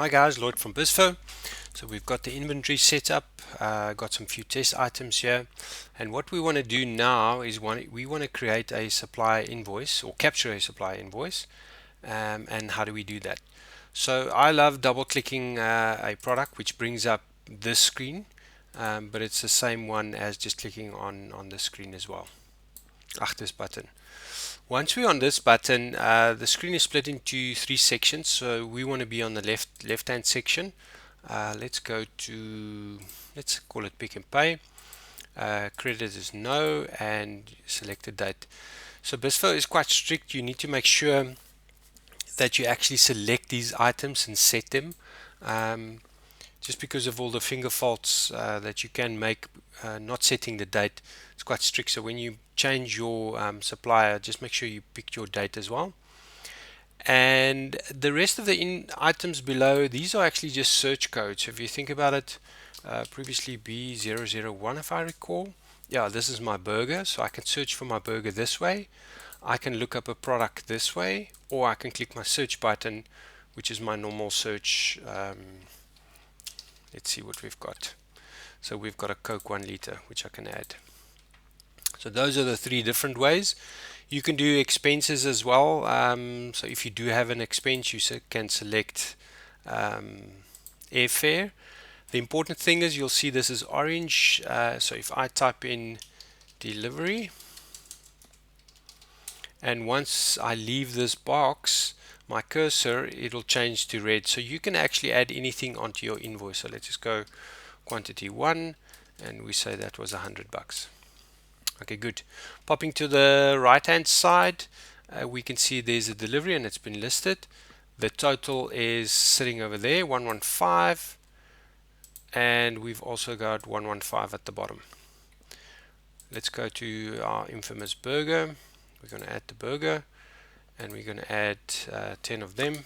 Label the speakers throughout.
Speaker 1: Hi guys, Lloyd from Bizzfo. So we've got the inventory set up, got some few test items here, and what we want to do now is we want to create a supplier invoice or capture a supplier invoice. And how do we do that? So I love double clicking a product which brings up this screen, but it's the same one as just clicking on the screen as well. This button. Once we're on this button, the screen is split into three sections. So we want to be on the left hand section. Let's call it Pick and Pay. Credit is no, and select the date. So Bizzfo is quite strict. You need to make sure that you actually select these items and set them. Just because of all the finger faults that you can make not setting the date, it's quite strict. So when you change your supplier, just make sure you pick your date as well. And the rest of the items below, these are actually just search codes. So if you think about it, previously B001 if I recall. Yeah, this is my burger, so I can search for my burger this way. I can look up a product this way, or I can click my search button, which is my normal search. Let's see what we've got. So we've got a Coke 1 liter, which I can add. So those are the three different ways. You can do expenses as well. So if you do have an expense, you can select airfare. The important thing is you'll see this is orange. So if I type in delivery, and once I leave this box, my cursor, it'll change to red. So you can actually add anything onto your invoice. So let's just go quantity 1, and we say that was $100. Okay, good. Popping to the right hand side, we can see there's a delivery and it's been listed. The total is sitting over there, 115, and we've also got 115 at the bottom. Let's go to our infamous burger. We're going to add the burger, and we're going to add 10 of them.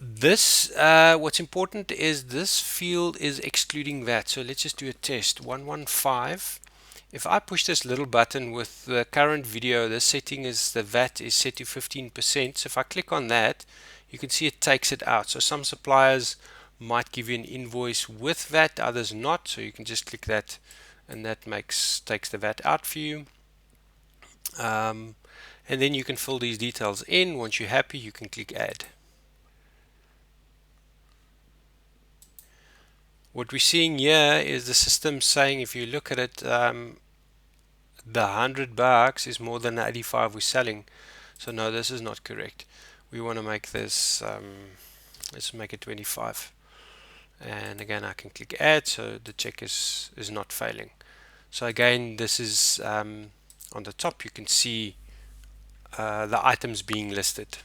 Speaker 1: This, what's important is this field is excluding VAT. So let's just do a test. 115. If I push this little button with the current video, the setting is the VAT is set to 15%. So if I click on that, you can see it takes it out. So some suppliers might give you an invoice with VAT, others not. So you can just click that, and that takes the VAT out for you. And then you can fill these details in. Once you're happy, you can click add. What we're seeing here is the system saying, if you look at it, the $100 is more than the 85 we're selling. So no, this is not correct. We want to make this, let's make it 25. And again, I can click add, so the check is not failing. So again, this is on the top, you can see the items being listed.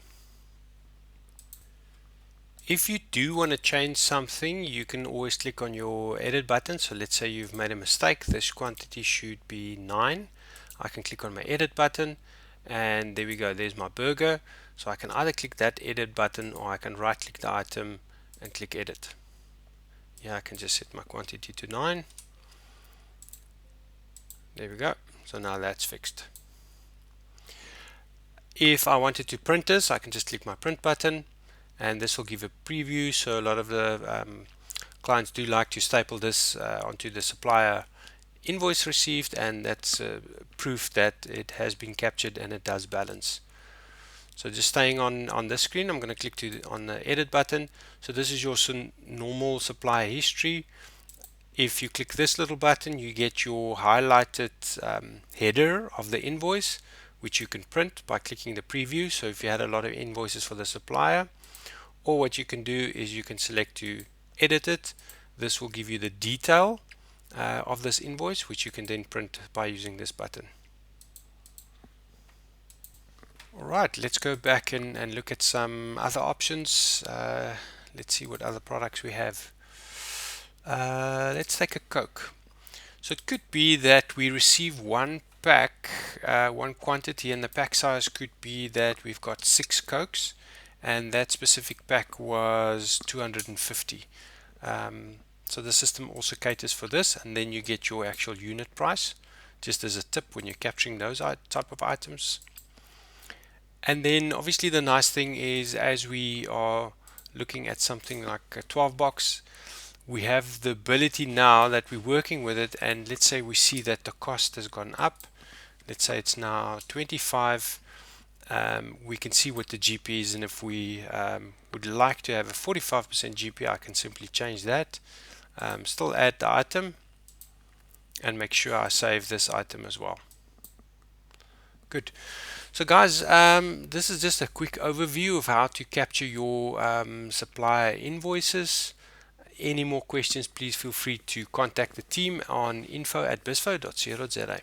Speaker 1: If you do want to change something, you can always click on your edit button. So let's say you've made a mistake. This quantity should be 9. I can click on my edit button, and there we go. There's my burger. So I can either click that edit button, or I can right click the item and click edit. Yeah, I can just set my quantity to 9. There we go. So now that's fixed. If I wanted to print this, I can just click my print button, and this will give a preview. So a lot of the clients do like to staple this onto the supplier invoice received, and that's proof that it has been captured and it does balance. So just staying on this screen, I'm going to click on the edit button. So this is your normal supplier history. If you click this little button, you get your highlighted header of the invoice, which you can print by clicking the preview. So if you had a lot of invoices for the supplier, or what you can do is you can select to edit it. This will give you the detail of this invoice, which you can then print by using this button. Alright, let's go back and look at some other options. Let's see what other products we have. Let's take a Coke. So it could be that we receive one pack, one quantity, and the pack size could be that we've got 6 Cokes, and that specific pack was 250. So the system also caters for this, and then you get your actual unit price, just as a tip when you're capturing those type of items. And then obviously the nice thing is, as we are looking at something like a 12 box, we have the ability now that we're working with it, and let's say we see that the cost has gone up. Let's say it's now 25. We can see what the GP is, and if we would like to have a 45% GP, I can simply change that. Still add the item and make sure I save this item as well. Good. So guys, this is just a quick overview of how to capture your supplier invoices. Any more questions, please feel free to contact the team on info@bizzfo.co.za.